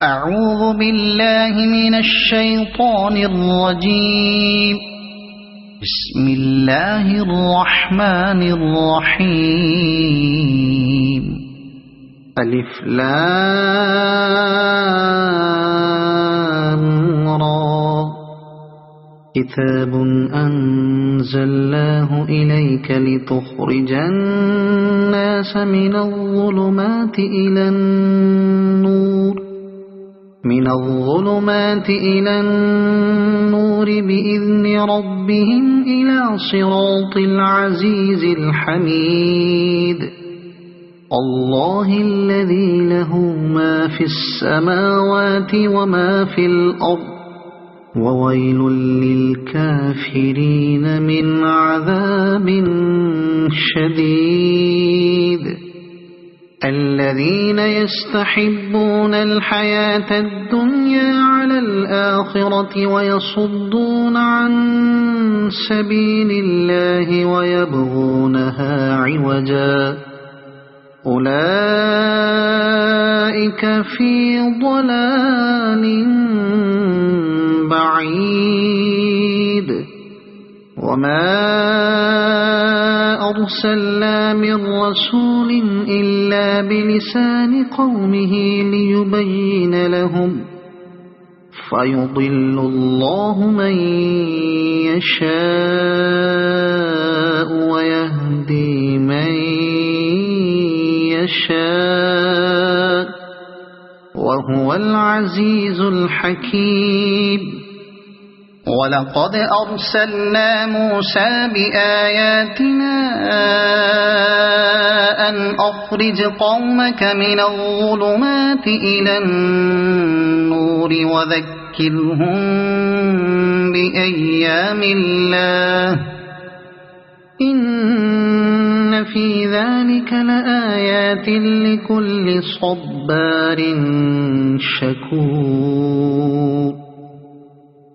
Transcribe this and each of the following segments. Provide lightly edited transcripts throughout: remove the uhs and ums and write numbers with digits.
أعوذ بالله من الشيطان الرجيم. بسم الله الرحمن الرحيم. ألف لام را كتاب أنزلناه إليك لتخرج الناس من الظلمات إلى النور بإذن ربهم إلى صراط العزيز الحميد. الله الذي له ما في السماوات وما في الأرض وويل للكافرين من عذاب شديد. الذين يستحبون الحياة الدنيا على الآخرة ويصدون عن سبيل الله ويبغونها عوجا أولئك في ضلال بعيد. وما أرسلنا من رسول إلا بلسان قومه ليبين لهم فيضل الله من يشاء ويهدي من يشاء وهو العزيز الحكيم. ولقد أرسلنا موسى بآياتنا أن أخرج قومك من الظلمات إلى النور وذكرهم بأيام الله إن في ذلك لآيات لكل صبار شكور.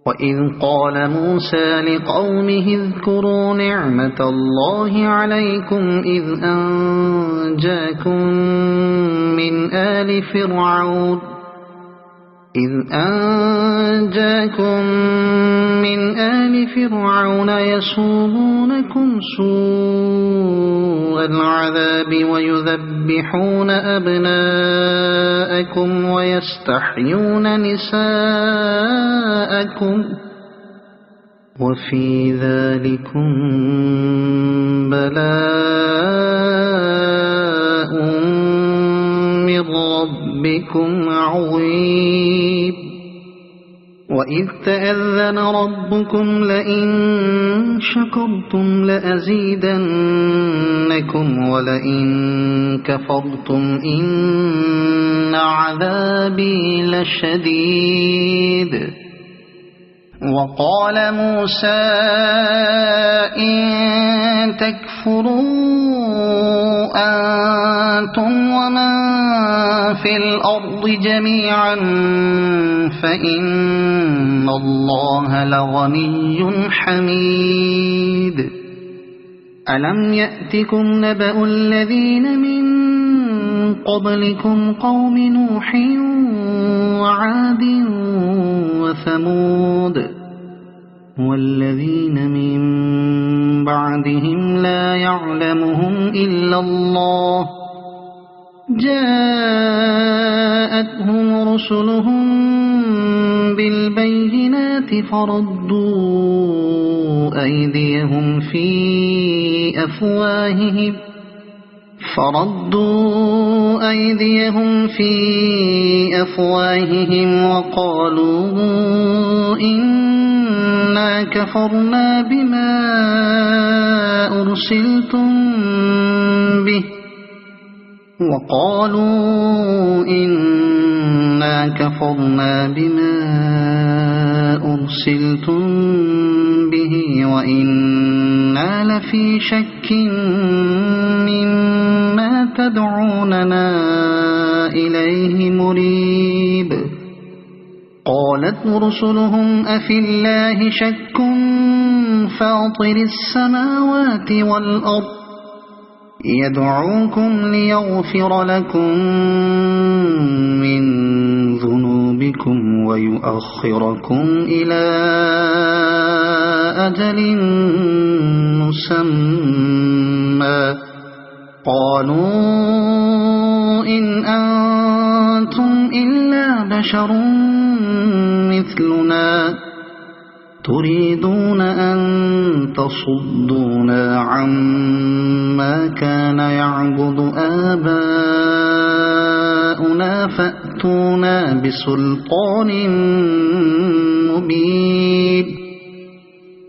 وإذ قال موسى لقومه اذكروا نعمة الله عليكم إذ أنجاكم من آل فرعون يسومونكم سوء العذاب ويذبحون أبناءكم ويستحيون نساءكم وفي ذلكم بلاء من ربكم عظيم. وإذ تأذن ربكم لئن شكرتم لأزيدنكم ولئن كفرتم إن عذابي لشديد. وقال موسى إن تكفروا أنتم ومن في الأرض جميعا فإن الله لغني حميد. ألم يأتكم نبأ الذين من قبلكم قوم نوح وعاد وثمود والذين من بعدهم لا يعلمهم إلا الله جاءتهم رسلهم بالبينات فردوا أيديهم في أفواههم وقالوا إنا كفرنا بما أرسلتم به وإنا لفي شك مما تدعوننا إليه مريب. قالت رسلهم أفي الله شك فاطر السماوات والأرض يدعوكم ليغفر لكم من ذنوبكم ويؤخركم إلى أجل مسمى قالوا إن أنتم إلا بشر مثلنا تريدون أن تصدونا عما كان يعبد آباؤنا فأتونا بسلطان مبين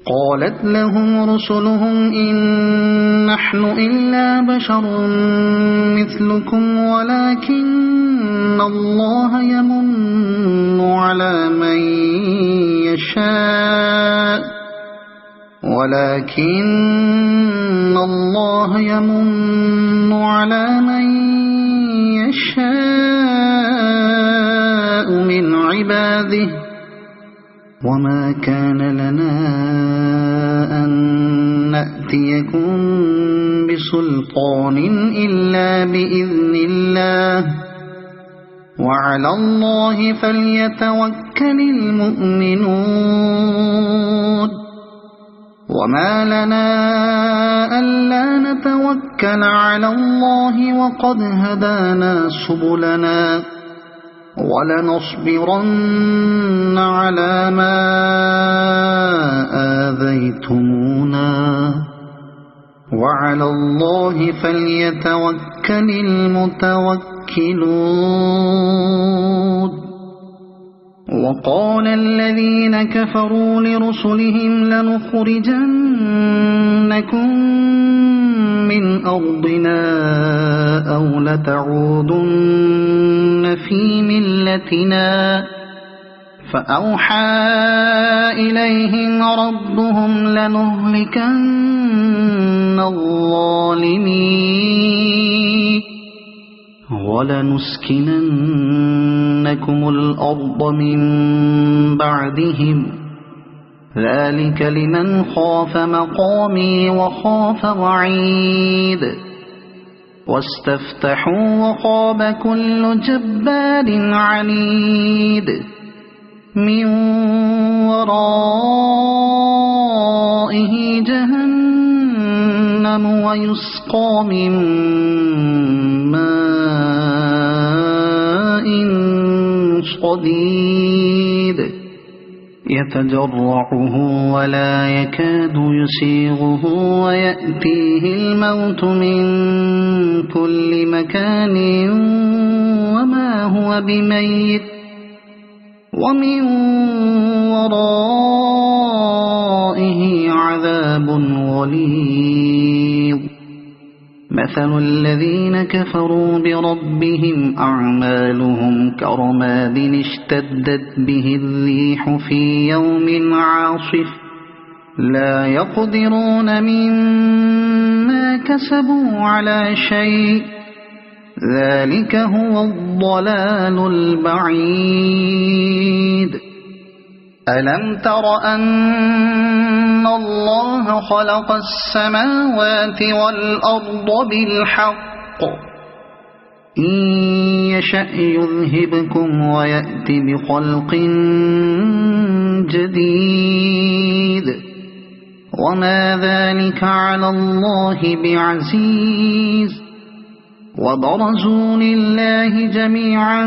قالت لهم رسلهم إن نحن إلا بشر مثلكم ولكن الله يمن على من يشاء من عباده وما كان لنا أن نأتيكم بسلطان إلا بإذن الله وعلى الله فليتوكل المؤمنون وما لنا ألا نتوكل على الله وقد هدانا سبلنا ولنصبرن على ما آذيتمونا وعلى الله فليتوكل المتوكلون وقال الذين كفروا لرسلهم لنخرجنكم من أرضنا أو لتعودن في ملتنا فأوحى إليهم ربهم لنهلكن الظالمين ولنسكننكم الأرض من بعدهم ذلك لمن خاف مقامي وخاف وعيد واستفتحوا وخاب كل جبار عنيد من ورائه جهنم ويسقى من ماء صديد يتجرعه ولا يكاد يسيغه ويأتيه الموت من كل مكان وما هو بميت ومن ورائه عذاب غليظ مثل الذين كفروا بربهم أعمالهم كرماد اشتدت به الريح في يوم عاصف لا يقدرون مما كسبوا على شيء ذلك هو الضلال البعيد ألم تر أن الله خلق السماوات والأرض بالحق إن يشأ يذهبكم ويأت بخلق جديد وما ذلك على الله بعزيز وبرزوا لله جميعا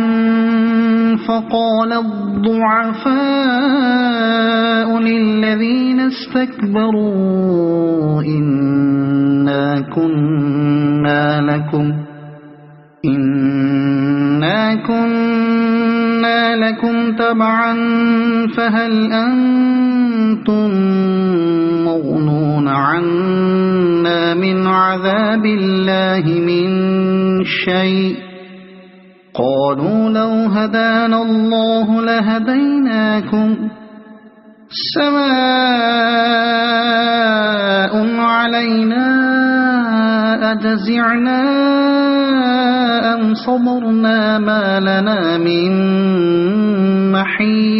فقال الضعفاء للذين استكبروا إنا كنا لكم تبعا فهل أنتم مغنون عنا من عذاب الله من شيء قالوا لو هدانا الله لهديناكم سواء علينا أجزعنا أم صبرنا ما لنا من محيص